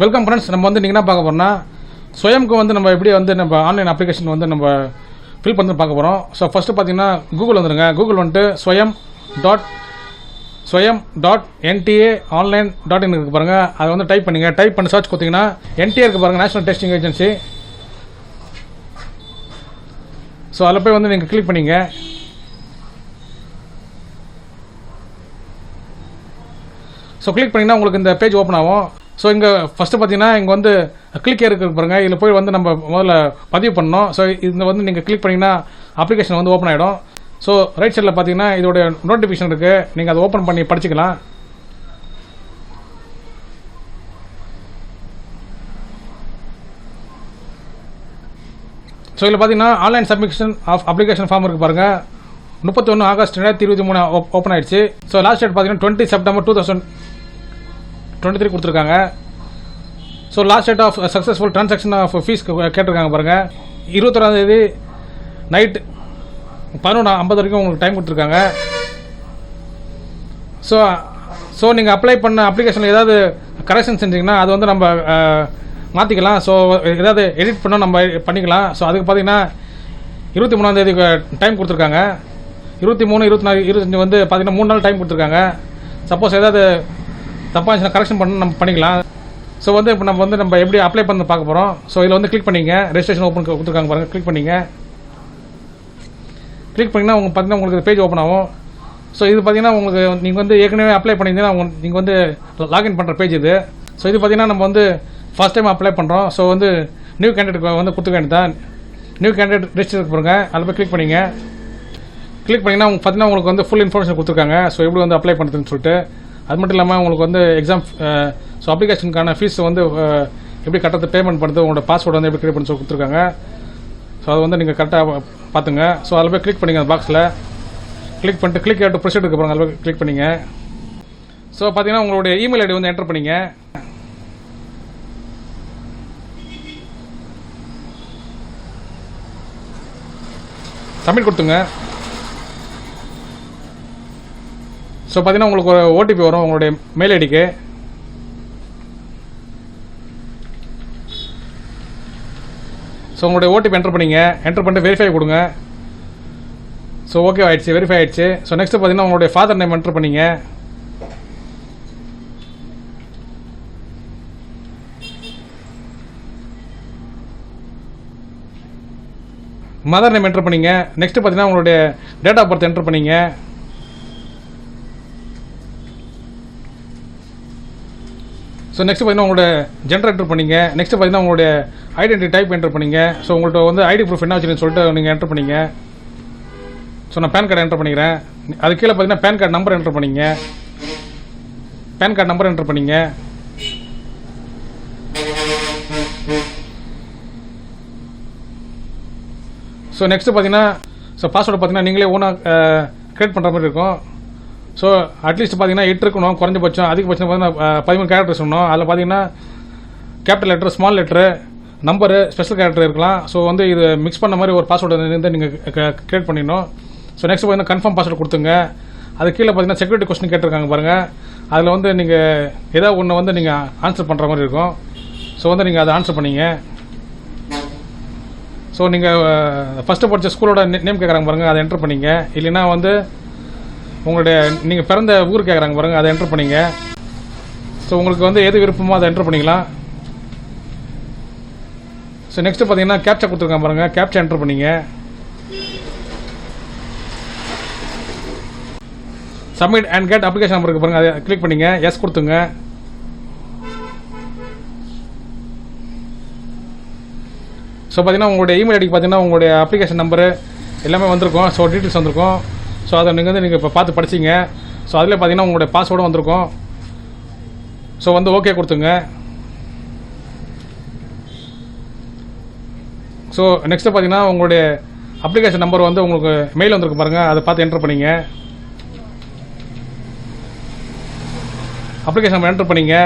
Welcome friends. நம்ம வந்து நீங்கள் என்ன பார்க்க போகிறோம்னா ஸ்வயம்க்கு வந்து நம்ம எப்படி வந்து நம்ம ஆன்லைன் அப்ளிகேஷன் வந்து நம்ம ஃபில் பண்ணி பார்க்க போகிறோம். ஸோ ஃபஸ்ட்டு பார்த்தீங்கன்னா கூகுள் வந்துடுங்க. கூகுள் வந்துட்டு swayam.nta.online.in இருக்கு பாருங்கள். அதை வந்து டைப் பண்ணிங்க. டைப் பண்ணி சர்ச் கொடுத்தீங்கன்னா NTA இருக்குது பாருங்கள், நேஷனல் டெஸ்டிங் ஏஜென்சி. ஸோ அதில் போய் வந்து நீங்கள் கிளிக் பண்ணிங்க. ஸோ கிளிக் பண்ணிங்கன்னா உங்களுக்கு இந்த பேஜ் ஓப்பன் ஆகும். ஸோ இங்கே ஃபஸ்ட்டு பார்த்தீங்கன்னா இங்கே வந்து கிளிக் இருக்கு பாருங்க. இதில் போய் வந்து நம்ம முதல்ல பதிவு பண்ணணும். ஸோ இதில் வந்து நீங்கள் கிளிக் பண்ணிங்கன்னா அப்ளிகேஷன் வந்து ஓப்பன் ஆகிடும். ஸோ ரைட் சைடில் பார்த்தீங்கன்னா இதோடைய நோட்டிஃபிகேஷன் இருக்குது. நீங்கள் அதை ஓப்பன் பண்ணி படிச்சுக்கலாம். ஸோ இதில் பார்த்தீங்கன்னா online submission of application form இருக்குது பாருங்கள். 31 ஆகஸ்ட் 2023 ஓப்பன் ஆயிடுச்சு. ஸோ லாஸ்ட் டேட் பார்த்தீங்கன்னா 20 செப்டம்பர் 2023 கொடுத்துருக்காங்க. So last date of successful transaction of fees கேட்டிருக்காங்க பாருங்கள். 21ஆம் தேதி நைட் 11:50 வரைக்கும் உங்களுக்கு டைம் கொடுத்துருக்காங்க. ஸோ நீங்கள் அப்ளை பண்ண அப்ளிகேஷனில் ஏதாவது கரெக்ஷன் செஞ்சிங்கன்னா அது வந்து நம்ம மாற்றிக்கலாம். ஸோ ஏதாவது எடிட் பண்ணால் நம்ம பண்ணிக்கலாம். ஸோ அதுக்கு பார்த்தீங்கன்னா 23ஆம் தேதிக்கு டைம் கொடுத்துருக்காங்க. 23, 24, 25 வந்து பார்த்தீங்கன்னா 3 நாள் டைம் கொடுத்துருக்காங்க. சப்போஸ் ஏதாவது தப்பாக இருந்துச்சுன்னா கரெக்ஷன் பண்ண நம்ம பண்ணிக்கலாம். ஸோ வந்து இப்போ நம்ம எப்படி அப்ளை பண்ண பார்க்க போகிறோம். ஸோ இதில் வந்து கிளிக் பண்ணிங்க. ரெஜிஸ்ட்ரேஷன் ஓப்பன் கொடுத்துருக்காங்க பாருங்கள். கிளிக் பண்ணிங்க. கிளிக் பண்ணிங்கன்னா உங்களுக்கு பார்த்தீங்கன்னா உங்களுக்கு பேஜ் ஓப்பன் ஆகும். ஸோ இது பார்த்தீங்கன்னா உங்களுக்கு நீங்கள் வந்து ஏற்கனவே அப்ளை பண்ணியிருந்தீங்கன்னா நீங்கள் வந்து லாகின் பண்ணுற பேஜ் இது. ஸோ இது பார்த்தீங்கன்னா நம்ம வந்து ஃபஸ்ட் டைம் அப்ளை பண்ணுறோம். ஸோ வந்து நியூ கேண்டிடேட் வந்து கொடுத்துக்க வேண்டியதான். நியூ கேண்டிடேட் ரெஜிஸ்டர் பாருங்க. அதில் போய் கிளிக் பண்ணிங்க. கிளிக் பண்ணிங்கன்னா உங்களுக்கு பார்த்தீங்கன்னா உங்களுக்கு வந்து ஃபுல் இன்ஃபர்மேஷன் கொடுத்துருக்காங்க. ஸோ எப்படி வந்து அப்ளை பண்ணுறதுன்னு சொல்லிட்டு. அது மட்டும் இல்லாமல் உங்களுக்கு வந்து எக்ஸாம் ஸோ அப்ளிகேஷனுக்கான ஃபீஸ் வந்து எப்படி கட்டுறது, பேமெண்ட் பண்ணுறது, உங்களோட பாஸ்வேர்டு வந்து எப்படி கிரியேட் பண்ணி சொல்லி கொடுத்துருக்காங்க. ஸோ அதை வந்து நீங்கள் கரெக்டாக பார்த்துங்க. ஸோ அதில் போய் கிளிக் பண்ணிங்க. அந்த பாக்ஸில் கிளிக் பண்ணிட்டு கிளிக் டு ப்ரொசீட் இருக்க பாருங்க. அதில் போய் கிளிக் பண்ணிங்க. ஸோ பார்த்தீங்கன்னா உங்களுடைய இமெயில் ஐடி வந்து என்டர் பண்ணிங்க. சப்மிட் கொடுத்துங்க. ஸோ பார்த்தீங்கன்னா உங்களுக்கு ஒரு ஓடிபி வரும் உங்களுடைய மெயில் ஐடிக்கு. ஸோ உங்களுடைய ஓடிபி என்டர் பண்ணிங்க. என்டர் பண்ணிட்டு வெரிஃபை கொடுங்க. ஸோ ஓகே ஆயிடுச்சு, வெரிஃபை ஆயிடுச்சு. ஸோ நெக்ஸ்ட் பார்த்தீங்கன்னா உங்களுடைய ஃபாதர் நேம் என்டர் பண்ணிங்க. மதர் நேம் என்டர் பண்ணிங்க. நெக்ஸ்ட் பார்த்தீங்கன்னா உங்களுடைய டேட் ஆஃப் பர்த் என்டர் பண்ணிங்க. ஸோ நெக்ஸ்ட் பார்த்தீங்கன்னா உங்களோட ஜெண்டர் என்டர் பண்ணிங்க. நெக்ஸ்ட் பார்த்தீங்கன்னா உங்களுடைய ஐடென்டிட்டி டைப் என்டர் பண்ணிங்க. ஸோ உங்கள்கிட்ட வந்து ஐடி ப்ரூஃப் என்ன வச்சுருன்னு சொல்லிட்டு நீங்கள் என்டர் பண்ணிங்க. ஸோ நான் பேன் கார்டு என்டர் பண்ணிக்கிறேன். அது கீழே பார்த்தீங்கன்னா பேன் கார்டு நம்பர் என்டர் பண்ணிங்க. பேன் கார்டு நம்பர் என்டர் பண்ணிங்க. ஸோ நெக்ஸ்ட் பார்த்தீங்கன்னா பாஸ்வேர்டு பார்த்தீங்கன்னா நீங்களே ஓனாக க்ரியேட் பண்ணுற மாதிரி இருக்கும். ஸோ அட்லீஸ்ட் பார்த்தீங்கன்னா 8 இருக்கணும் குறைஞ்சபட்சம். அதிகபட்சம் பார்த்தீங்கன்னா 13 கேரக்டர்ஸ் இருக்கணும். அதில் பார்த்தீங்கன்னா capital letter, small letter, number, special character இருக்கலாம். ஸோ வந்து இது மிக்ஸ் பண்ண மாதிரி ஒரு பாஸ்வேர்டு வந்து நீங்கள் க்ரியேட் பண்ணிடணும். ஸோ நெக்ஸ்ட் பார்த்தீங்கன்னா கன்ஃபார்ம் பாஸ்வேர்டு கொடுத்துங்க. அது கீழே பார்த்தீங்கன்னா செக்யூரிட்டி கொஸ்டின் கேட்டிருக்காங்க பாருங்கள். அதில் வந்து நீங்கள் ஏதாவது ஒன்று வந்து நீங்கள் ஆன்சர் பண்ணுற மாதிரி இருக்கும். ஸோ வந்து நீங்கள் அதை ஆன்சர் பண்ணிங்க. ஸோ நீங்கள் ஃபஸ்ட்டு படித்த ஸ்கூலோட நேம் கேட்குறாங்க பாருங்கள். அதை என்டர் பண்ணிங்க. இல்லைன்னா வந்து உங்களுடைய நீங்கள் பிறந்த ஊர் கேட்குறாங்க பாருங்கள். அதை என்டர் பண்ணிங்க. ஸோ உங்களுக்கு வந்து எது விருப்பமோ அதை என்டர் பண்ணிக்கலாம். ஸோ நெக்ஸ்ட்டு பார்த்தீங்கன்னா கேப்சா கொடுத்துருக்காங்க பாருங்கள். கேப்சா என்டர் பண்ணிங்க. Submit and get application number இருக்கு பாருங்கள். அதை கிளிக் பண்ணிங்க. எஸ் கொடுத்துங்க. ஸோ பார்த்தீங்கன்னா உங்களுடைய இமெயில் ஐடிக்கு பார்த்தீங்கன்னா உங்களுடைய அப்ளிகேஷன் நம்பரு எல்லாமே வந்திருக்கும். ஸோ டீட்டெயில்ஸ் வந்திருக்கும். ஸோ அதை நீங்கள் இப்போ பார்த்து படிச்சிங்க. ஸோ அதில் பார்த்தீங்கன்னா உங்களுடைய பாஸ்வேர்டும் வந்திருக்கும். ஸோ வந்து ஓகே கொடுத்துங்க. ஸோ நெக்ஸ்ட்டு பார்த்தீங்கன்னா உங்களுடைய அப்ளிகேஷன் நம்பர் வந்து உங்களுக்கு மெயில் வந்திருக்கு பாருங்கள். அதை பார்த்து என்டர் பண்ணிங்க. அப்ளிகேஷன் நம்பர் என்டர் பண்ணிங்க.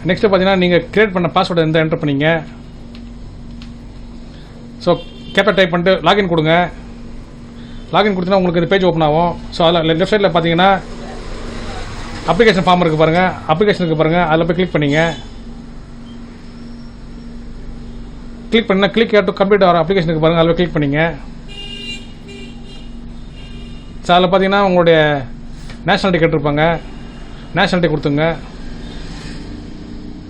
நெக்ஸ்ட்டு பார்த்தீங்கன்னா நீங்கள் க்ரியேட் பண்ண பாஸ்வேர்டு எந்த என்டர் பண்ணிங்க. ஸோ கேப்சா டைப் பண்ணிட்டு லாகின் கொடுங்க. லாகின் கொடுத்தீங்கன்னா உங்களுக்கு இந்த பேஜ் ஓப்பன் ஆகும். ஸோ அதில் லெஃப்ட் சைடில் பார்த்தீங்கன்னா அப்ளிகேஷன் ஃபார்ம் இருக்குது பாருங்கள். அப்ளிகேஷன் இருக்குது பாருங்கள். அதில் போய் கிளிக் பண்ணிங்க. கிளிக் பண்ணால் கிளிக் டு கம்ப்ளீட் ஆகிற அப்ளிகேஷனுக்கு பாருங்கள், அதில் கிளிக் பண்ணிங்க. ஸோ அதில் பார்த்தீங்கன்னா உங்களுடைய நேஷ்னாலிட்டி கேட்டிருப்பாங்க, நேஷ்னாலிட்டி கொடுத்துங்க.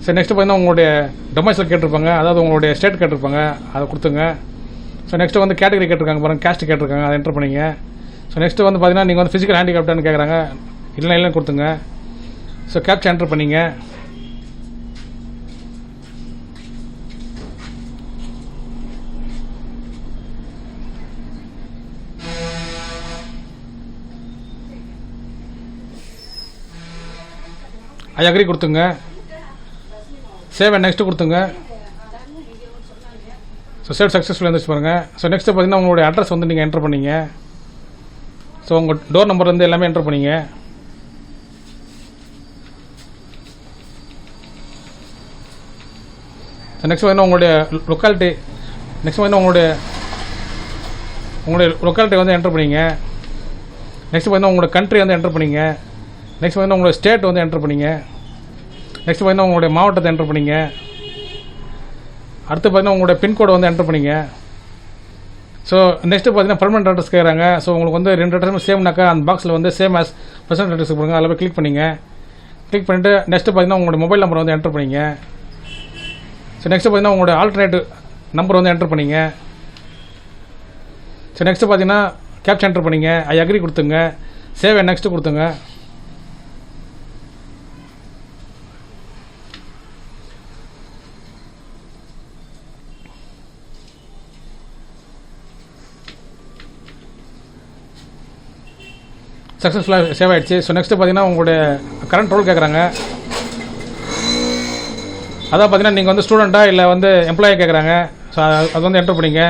ஸோ நெக்ஸ்ட்டு பார்த்தீங்கன்னா உங்களுடைய டொமைசைல் கேட்டிருப்பாங்க, அதாவது உங்களுடைய ஸ்டேட் கேட்டிருப்பாங்க, அதை கொடுத்துங்க. ஸோ நெக்ஸ்ட்டு வந்து கேட்டகரி கேட்டிருக்காங்க பாருங்கள், கேஸ்ட் கேட்டிருக்காங்க, அதை என்டர் பண்ணிங்க. ஸோ நெக்ஸ்ட்டு வந்து பார்த்தீங்கன்னா நீங்கள் வந்து ஃபிசிக்கல் ஹேண்டிகேப்டானு கேட்குறாங்க, இல்லைன்னு கொடுத்துங்க. ஸோ கேப்சா என்டர் பண்ணிங்க. ஐ அக்ரி கொடுத்துங்க. சேவ் அண்ட் நெக்ஸ்ட்டு கொடுத்துங்க. ஸோ சேவ் சக்ஸஸ்ஃபுல் வந்துச்சு பாருங்கள். ஸோ நெக்ஸ்ட்டு பார்த்தீங்கன்னா உங்களுடைய அட்ரஸ் வந்து நீங்கள் என்டர் பண்ணிங்க. ஸோ உங்கள் டோர் நம்பர் வந்து எல்லாமே என்டர் பண்ணிங்க. ஸோ நெக்ஸ்ட் பார்த்தீங்கன்னா உங்களுடைய லொக்காலிட்டி, நெக்ஸ்ட் பார்த்தீங்கன்னா உங்களுடைய லொக்காலிட்டி வந்து என்டர் பண்ணிங்க. நெக்ஸ்ட் பார்த்தீங்கன்னா உங்களோட கண்ட்ரி வந்து என்டர் பண்ணிங்க. நெக்ஸ்ட் பார்த்தீங்கன்னா உங்களோட ஸ்டேட் வந்து என்டர் பண்ணிங்க. நெக்ஸ்ட் பார்த்தீங்கன்னா உங்களுடைய மாவட்டத்தை என்டர் பண்ணிங்க. அடுத்து பார்த்தீங்கன்னா உங்களுடைய பின்கோடை வந்து என்டர் பண்ணிங்க. ஸோ நெக்ஸ்ட்டு பார்த்தீங்கன்னா பர்மனெண்ட் அட்ரஸ் கேட்குறாங்க. ஸோ உங்களுக்கு வந்து 2 அட்ரஸும் சேம்னாக்கா அந்த பாக்ஸில் வந்து சேம் ஆஸ் ப்ரெசென்ட் அட்ரஸ் போடுங்க, அதில் போய் கிளிக் பண்ணிங்க. கிளிக் பண்ணிவிட்டு நெக்ஸ்ட்டு பார்த்தீங்கன்னா உங்களுடைய மொபைல் நம்பர் வந்து என்டர் பண்ணிங்க. ஸோ நெக்ஸ்ட்டு பார்த்தீங்கன்னா உங்களுடைய ஆல்டர்னேட்டிவ் நம்பர் வந்து என்டர் பண்ணிங்க. ஸோ நெக்ஸ்ட்டு பார்த்தீங்கன்னா கேப்சா என்டர் பண்ணிங்க. ஐ அக்ரி கொடுத்துங்க. சேவ் அண்ட் நெக்ஸ்ட்டு கொடுத்துங்க. சக்ஸஸ்ஃபுல்லாக சேவ் ஆகிடுச்சு. ஸோ நெக்ஸ்ட்டு பார்த்தீங்கன்னா உங்களுடைய கரண்ட் ரோல் கேட்குறாங்க. அதான் பார்த்தீங்கன்னா நீங்கள் வந்து ஸ்டூடெண்ட்டாக இல்லை வந்து எம்ப்ளாயி கேட்குறாங்க. ஸோ அது வந்து என்டர் பண்ணிங்க.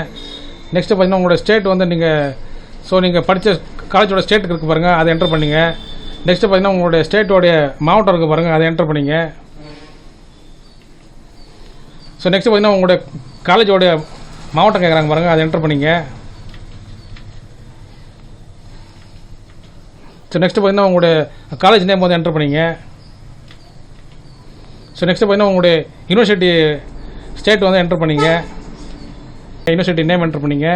நெக்ஸ்ட்டு பார்த்தீங்கன்னா உங்களோட ஸ்டேட் வந்து நீங்கள் படித்த காலேஜோட ஸ்டேட்டுக்கு இருக்குது பாருங்கள், அதை என்டர் பண்ணிங்க. நெக்ஸ்ட்டு பார்த்தீங்கன்னா உங்களுடைய ஸ்டேட்டோடைய மாவட்டம் இருக்குது பாருங்கள், அதை என்டர் பண்ணிங்க. ஸோ நெக்ஸ்ட்டு பார்த்தீங்கன்னா உங்களுடைய காலேஜோடைய மாவட்டம் கேட்குறாங்க பாருங்கள், அதை என்டர் பண்ணிங்க. ஸோ நெக்ஸ்ட்டு பார்த்தீங்கன்னா உங்களுடைய காலேஜ் நேம் வந்து என்டர் பண்ணிங்க. ஸோ நெக்ஸ்ட்டு பார்த்தீங்கன்னா உங்களுடைய யூனிவர்சிட்டி ஸ்டேட் வந்து என்டர் பண்ணிங்க. யூனிவர்சிட்டி நேம் என்டர் பண்ணிங்க.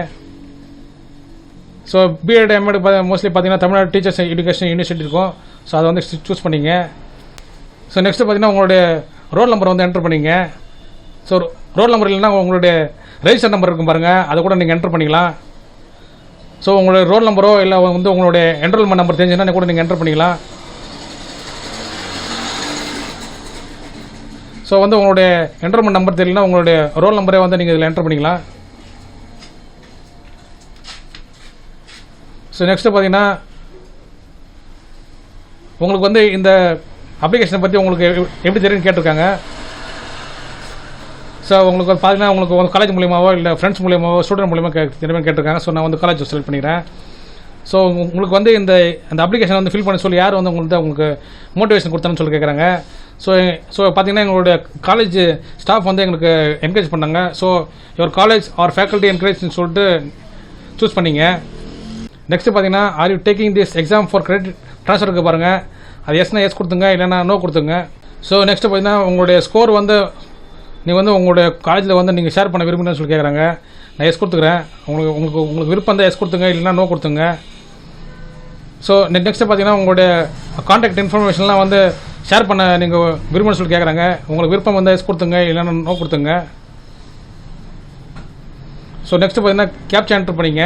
ஸோ பிஎட் எம்எட் மோஸ்ட்லி பார்த்தீங்கன்னா தமிழ்நாடு டீச்சர்ஸ் எஜுகேஷன் யூனிவர்சிட்டி இருக்கும். ஸோ அதை வந்து சூஸ் பண்ணிங்க. ஸோ நெக்ஸ்ட்டு பார்த்தீங்கன்னா உங்களுடைய ரோல் நம்பர் வந்து என்டர் பண்ணிங்க. ஸோ ரோல் நம்பர் இல்லைன்னா உங்களுடைய ரெஜிஸ்டர் நம்பர் இருக்கும் பாருங்கள், அதை கூட நீங்கள் என்டர் பண்ணிக்கலாம். ஸோ உங்களுடைய ரோல் நம்பரோ இல்லை வந்து உங்களுடைய என்ரோல்மெண்ட் நம்பர் தெரிஞ்சுன்னா கூட நீங்கள் என்டர் பண்ணிக்கலாம். ஸோ வந்து உங்களுடைய என்ரோல்மெண்ட் நம்பர் தெரியலனா உங்களுடைய ரோல் நம்பரே வந்து நீங்கள் இதில் என்டர் பண்ணிக்கலாம். ஸோ நெக்ஸ்ட்டு பார்த்தீங்கன்னா உங்களுக்கு வந்து இந்த அப்ளிகேஷனை பற்றி உங்களுக்கு எப்படி தெரியும்னு கேட்டிருக்காங்க. ஸோ உங்களுக்கு வந்து பார்த்தீங்கன்னா உங்களுக்கு காலேஜ் மூலியமாவோ இல்லை ஃப்ரெண்ட்ஸ் மூலியமாவோ ஸ்டூடெண்ட் மூலியமாக தெரியுமா கேட்டிருக்காங்க. ஸோ நான் வந்து காலேஜ் செலக்ட் பண்ணிக்கிறேன். ஸோ உங்களுக்கு வந்து இந்த அப்ளிகேஷன் வந்து ஃபில் பண்ண சொல்லி யார் வந்து உங்களுக்கு மோட்டிவேஷன் கொடுத்தான்னு சொல்லி கேட்குறாங்க. ஸோ பார்த்தீங்கன்னா எங்களுடைய காலேஜ் ஸ்டாஃப் வந்து எங்களுக்கு என்கரேஜ் பண்ணாங்க. So your college or faculty என்கரேஜ்னு சொல்லிட்டு சூஸ் பண்ணிங்க. நெக்ஸ்ட்டு பார்த்தீங்கன்னா are you taking this exam for credit ட்ரான்ஸ்ஃபருக்கு பாருங்கள், அது எஸ்னா எஸ் கொடுத்துங்க, இல்லைனா நோ கொடுத்துங்க. ஸோ நெக்ஸ்ட்டு பார்த்தீங்கன்னா உங்களுடைய ஸ்கோர் வந்து நீங்கள் வந்து உங்களுடைய காலேஜில் வந்து நீங்கள் ஷேர் பண்ண விரும்புகிறேன்னு சொல்லி கேட்குறாங்க. நான் எஸ் கொடுத்துக்கிறேன். உங்களுக்கு விருப்பம் தான் எஸ் கொடுத்துங்க, இல்லைனா நோ கொடுத்துங்க. ஸோ நெக்ஸ்ட்டு பார்த்தீங்கன்னா உங்களுடைய கான்டாக்ட் இன்ஃபர்மேஷன்லாம் வந்து ஷேர் பண்ண நீங்கள் விரும்புன்னு சொல்லி கேட்குறாங்க. உங்களுக்கு விருப்பம் வந்து எஸ் கொடுத்துங்க, இல்லைனா நோ கொடுத்துங்க. ஸோ நெக்ஸ்ட்டு பார்த்தீங்கன்னா கேப்சா என்டர் பண்ணிங்க.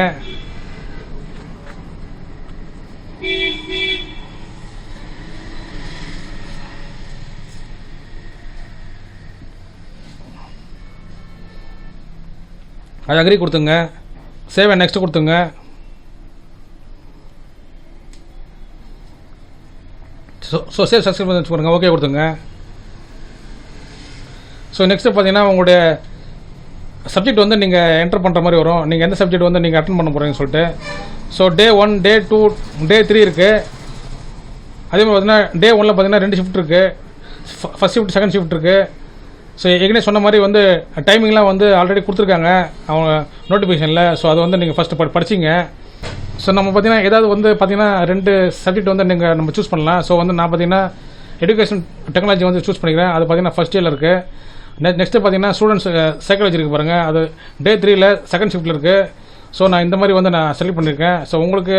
அது அக்ரி கொடுத்துங்க. சேவ் அண்ட் நெக்ஸ்ட் கொடுத்துங்க. ஸோ சேவ் சக்ஸஸ்ஃபுல் வச்சு பாருங்கள், ஓகே கொடுத்துங்க. ஸோ நெக்ஸ்ட்டு பார்த்தீங்கன்னா உங்களுடைய சப்ஜெக்ட் வந்து நீங்கள் என்டர் பண்ணுற மாதிரி வரும். நீங்கள் எந்த சப்ஜெக்ட் வந்து நீங்கள் அட்டன் பண்ண போகிறீங்கன்னு சொல்லிட்டு. ஸோ டே 1, டே 2, டே 3 இருக்குது. அதே மாதிரி பார்த்தீங்கன்னா டே 1ல் பார்த்தீங்கன்னா 2 ஷிஃப்ட் இருக்குது. ஃபஸ்ட் ஷிஃப்ட், செகண்ட் ஷிஃப்ட் இருக்குது. ஸோ ஏற்கனவே சொன்ன மாதிரி வந்து டைமிங்லாம் வந்து ஆல்ரெடி கொடுத்துருக்காங்க அவங்க நோட்டிஃபிகேஷனில். ஸோ அதை வந்து நீங்கள் ஃபஸ்ட்டு படிச்சிங்க. ஸோ நம்ம பார்த்தீங்கன்னா ஏதாவது வந்து பார்த்தீங்கன்னா 2 சப்ஜெக்ட் வந்து நம்ம சூஸ் பண்ணலாம். ஸோ வந்து நான் பார்த்தீங்கன்னா எஜுகேஷன் டெக்னாலஜி வந்து சூஸ் பண்ணிக்கிறேன். அது பார்த்தீங்கன்னா ஃபஸ்ட் இயரில் இருக்குது. நெக்ஸ்ட்டு பார்த்தீங்கன்னா ஸ்டூடெண்ட்ஸ் சைக்காலஜி இருக்குது பாருங்கள், அது டே 3ல் செகண்ட் ஷிஃப்ட்டில் இருக்குது. ஸோ நான் இந்த மாதிரி வந்து நான் செலக்ட் பண்ணியிருக்கேன். ஸோ உங்களுக்கு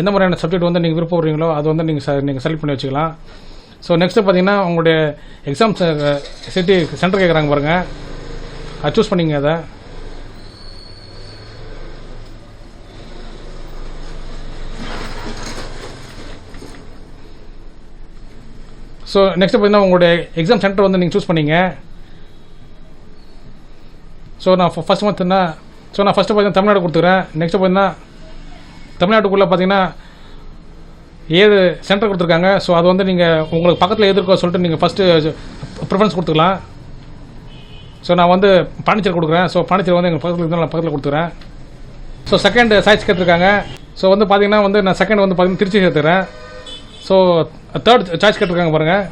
எந்த மாதிரியான சப்ஜெக்ட் வந்து நீங்கள் விருப்பப்படுறீங்களோ அது வந்து நீங்கள் செலக்ட் பண்ணி வச்சுக்கலாம். ஸோ நெக்ஸ்ட்டு பார்த்தீங்கன்னா உங்களுடைய எக்ஸாம் சிட்டி சென்டர் கேட்குறாங்க பாருங்கள், அது சூஸ் பண்ணிங்க அதை. ஸோ நெக்ஸ்ட்டு பார்த்தீங்கன்னா உங்களுடைய எக்ஸாம் சென்டர் வந்து நீங்கள் சூஸ் பண்ணிங்க. ஸோ நான் ஃபஸ்ட்டு பார்த்தீங்கன்னா தமிழ்நாடு கொடுத்துக்கிறேன். நெக்ஸ்ட்டு பார்த்தீங்கன்னா தமிழ்நாட்டுக்குள்ளே பார்த்தீங்கன்னா 7 சென்டர் கொடுத்துருக்காங்க. ஸோ அது வந்து நீங்கள் உங்களுக்கு பக்கத்தில் எதிர்க்கோ சொல்லிட்டு நீங்கள் ஃபஸ்ட்டு ப்ரிஃபரன்ஸ் கொடுத்துக்கலாம். ஸோ நான் வந்து பாண்டிச்சேரி கொடுக்குறேன். ஸோ பாண்டிச்சேரி வந்து எங்கள் பக்கத்தில் இருந்தால் நான் பக்கத்தில் கொடுத்துக்கிறேன். ஸோ செகண்ட் சாய்ஸ் கேட்டிருக்காங்க. ஸோ வந்து பார்த்தீங்கன்னா வந்து நான் செகண்ட் வந்து பார்த்தீங்கன்னா திருச்சி சேர்த்துக்கிறேன். ஸோ தேர்ட் சாய்ஸ் கேட்டிருக்காங்க பாருங்கள்.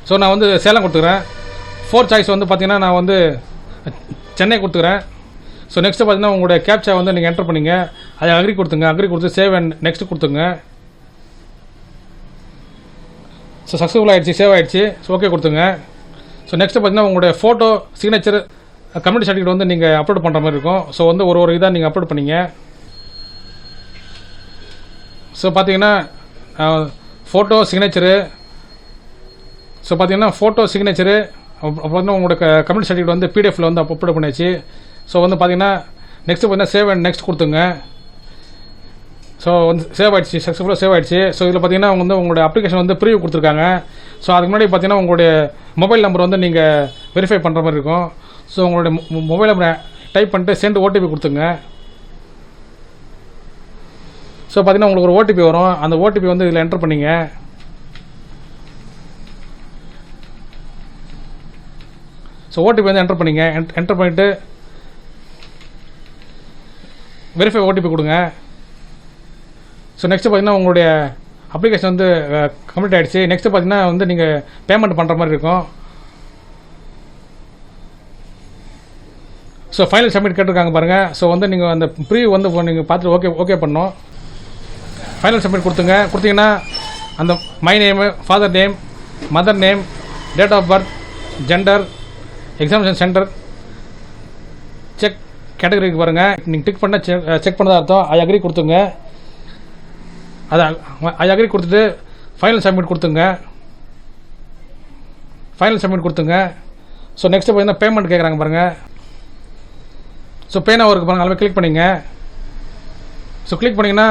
ஸோ நான் வந்து சேலம் கொடுத்துக்கிறேன். ஃபோர்த் சாய்ஸ் வந்து பார்த்தீங்கன்னா நான் வந்து சென்னை கொடுத்துக்கிறேன். ஸோ நெக்ஸ்ட்டு பார்த்தீங்கன்னா உங்களுடைய கேப்சா வந்து நீங்கள் என்டர் பண்ணிங்க, அதை அக்ரி கொடுத்துங்க. அக்ரி கொடுத்து சேவ் அண்ட் நெக்ஸ்ட் கொடுத்துங்க. ஸோ சக்ஸஸ்ஃபுல் ஆகிடுச்சு, சேவ் ஆகிடுச்சு. ஸோ ஓகே கொடுத்துங்க. ஸோ நெக்ஸ்ட்டு பார்த்தீங்கன்னா உங்களுடைய ஃபோட்டோ, சிக்னேச்சர், கம்யூனிட்டி சர்டிஃபிகேட் வந்து நீங்கள் அப்லோட் பண்ணுற மாதிரி இருக்கும். ஸோ வந்து ஒரு இதாக நீங்கள் அப்லோட் பண்ணிங்க. ஸோ பார்த்தீங்கன்னா ஃபோட்டோ, சிக்னேச்சரு, ஸோ பார்த்தீங்கன்னா ஃபோட்டோ, சிக்னேச்சரு, அப்புறம் வந்து உங்களோட கம்யூனிட்டி சர்டிஃபிகேட் வந்து பிடிஎஃப்ல வந்து அப்லோட் பண்ணியாச்சு. ஸோ வந்து பார்த்தீங்கன்னா நெக்ஸ்ட்டு பார்த்தீங்கன்னா சேவ் அண்ட் நெக்ஸ்ட் கொடுத்துங்க. ஸோ வந்து சேவ் ஆகிடுச்சு, சக்ஸஸ்ஃபுல்லாக சேவ் ஆகிடுச்சு. ஸோ இதில் பார்த்தீங்கன்னா வந்து உங்களுடைய அப்ளிகேஷன் வந்து ப்ரிவியூ கொடுத்துருக்காங்க. ஸோ அதுக்கு முன்னாடி பார்த்தீங்கன்னா உங்களுடைய மொபைல் நம்பர் வந்து நீங்கள் வெரிஃபை பண்ணுற மாதிரி இருக்கும். ஸோ உங்களுடைய மொபைல் நம்பரை டைப் பண்ணிட்டு சென்ட் ஓடிபி கொடுத்துங்க. ஸோ பார்த்தீங்கன்னா உங்களுக்கு ஒரு ஓடிபி வரும். அந்த ஓடிபி வந்து இதில் என்டர் பண்ணிங்க. ஸோ ஓடிபி வந்து என்டர் பண்ணிங்க. என்டர் பண்ணிவிட்டு வெரிஃபை ஓடிபி கொடுங்க. ஸோ நெக்ஸ்ட்டு பார்த்தீங்கன்னா உங்களுடைய அப்ளிகேஷன் வந்து கம்ப்ளீட் ஆகிடுச்சு. நெக்ஸ்ட்டு பார்த்தீங்கன்னா வந்து நீங்கள் பேமெண்ட் பண்ணுற மாதிரி இருக்கும். ஸோ ஃபைனல் சப்மிட் கேட்டிருக்காங்க பாருங்கள். ஸோ வந்து நீங்கள் அந்த ப்ரீ வந்து நீங்கள் பார்த்துட்டு ஓகே பண்ணணும். ஃபைனல் சப்மிட் கொடுத்தீங்கன்னா அந்த my name, father name, mother name, date of birth, gender, examination centre, check கேட்டகரிக்கு பாருங்கள். நீங்கள் டிக் பண்ண செக் பண்ணதாக அர்த்தம். ஐ அக்ரி கொடுத்துங்க. ஐ அக்ரி கொடுத்துட்டு ஃபைனல் சப்மிட் கொடுத்துங்க. ஸோ நெக்ஸ்ட்டு பார்த்தீங்கன்னா பேமெண்ட் கேட்குறாங்க பாருங்கள். ஸோ பேனாக இருக்குது பாருங்கள், அதில் போய் கிளிக் பண்ணிங்க. ஸோ கிளிக் பண்ணிங்கன்னா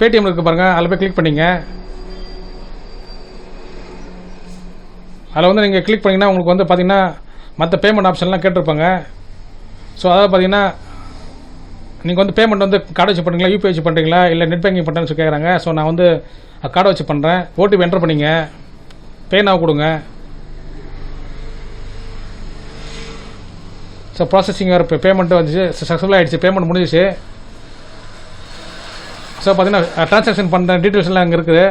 பேடிஎம் இருக்குது பாருங்கள், அதில் போய் கிளிக் பண்ணிங்க. அதில் வந்து நீங்கள் கிளிக் பண்ணிங்கன்னா உங்களுக்கு வந்து பார்த்தீங்கன்னா மற்ற பேமெண்ட் ஆப்ஷன்லாம் கேட்டிருப்பாங்க. ஸோ அதாவது பார்த்தீங்கன்னா நீங்கள் வந்து பேமெண்ட் வந்து கார்டு வச்சு பண்ணுறீங்களா, யூபிஐ வச்சு பண்ணுறீங்களா, இல்லை நெட் பேங்கிங் பண்ணுறேன்னு சொல்லி கேட்குறாங்க. ஸோ நான் வந்து கார்டை வச்சு பண்ணுறேன். ஓடிபி என்டர் பண்ணிங்க, பேனாக கொடுங்க. ஸோ ப்ராசஸிங் வேறு பேமெண்ட்டு வந்துச்சு, சக்ஸஸ்ஃபுல்லாக ஆகிடுச்சு, பேமெண்ட் முடிஞ்சிச்சு. ஸோ பார்த்தீங்கன்னா ட்ரான்சாக்ஷன் பண்ணுற டீட்டெயில்ஸ் எல்லாம் அங்கே இருக்குது.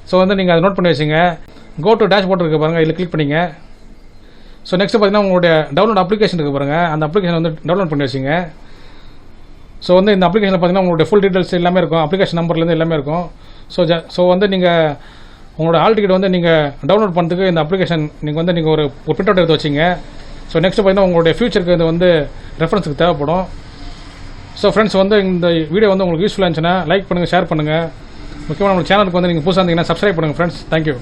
ஸோ வந்து நீங்கள் அதை நோட் பண்ணி வச்சுங்க. கோ டு டேஷ்போர்ட் இருக்குது பாருங்கள், இதில் கிளிக் பண்ணிங்க. ஸோ நெக்ஸ்ட்டு பார்த்தீங்கன்னா உங்களுடைய டவுன்லோட் அப்ளிகேஷன் இருக்குது பாருங்கள், அந்த அப்ளிகேஷன் வந்து டவுன்லோட் பண்ணி வச்சுங்க. ஸோ வந்து இந்த அப்ளிகேஷனில் பார்த்தீங்கன்னா உங்களுடைய ஃபுல் டீட்டெயில்ஸ் எல்லாமே இருக்கும், அப்ளிகேஷன் நம்பர்லேருந்து எல்லாமே இருக்கும். ஸோ வந்து நீங்கள் உங்களோட ஹால் டிக்கெட் வந்து நீங்கள் டவுன்லோட் பண்ணுறதுக்கு இந்த அப்ளிகேஷன் நீங்கள் ஒரு பிரிண்ட் அவுட் எடுத்து வச்சிங்க. ஸோ நெக்ஸ்ட்டு பார்த்தீங்கன்னா உங்களுடைய ஃபியூச்சருக்கு இது வந்து ரெஃபரன்ஸுக்கு தேவைப்படும். ஸோ ஃப்ரெண்ட்ஸ் வந்து இந்த வீடியோ வந்து உங்களுக்கு யூஸ்ஃபுல்லாக இருந்துச்சுன்னா லைக் பண்ணுங்கள், ஷேர் பண்ணுங்கள். முக்கியமாக நம்ம சேனலுக்கு வந்து நீங்கள் புதுசாக இருந்தீங்கன்னா சப்ஸ்கிரைப் பண்ணுங்கள் ஃப்ரெண்ட்ஸ். தேங்க்யூ.